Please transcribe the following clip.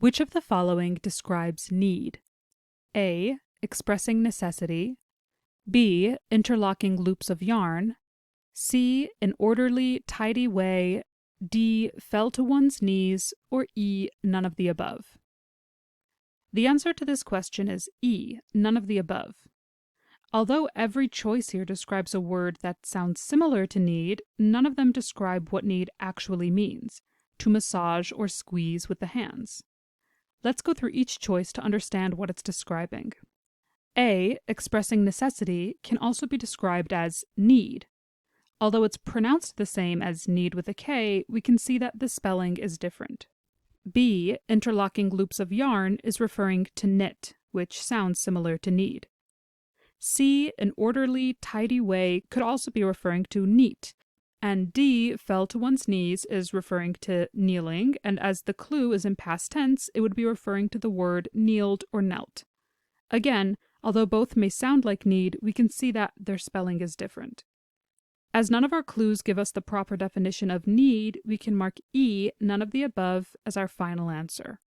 Which of the following describes need? A. Expressing necessity. B. Interlocking loops of yarn. C. An orderly, tidy way. D. Fell to one's knees. Or E. None of the above. The answer to this question is E. None of the above. Although every choice here describes a word that sounds similar to need, none of them describe what need actually means, to massage or squeeze with the hands. Let's go through each choice to understand what it's describing. A, expressing necessity, can also be described as need. Although it's pronounced the same as need with a K, we can see that the spelling is different. B, interlocking loops of yarn, is referring to knit, which sounds similar to need. C, an orderly, tidy way, could also be referring to neat. And D, fell to one's knees, is referring to kneeling, and as the clue is in past tense, it would be referring to the word kneeled or knelt. Again, although both may sound like need, we can see that their spelling is different. As none of our clues give us the proper definition of need, we can mark E, none of the above, as our final answer.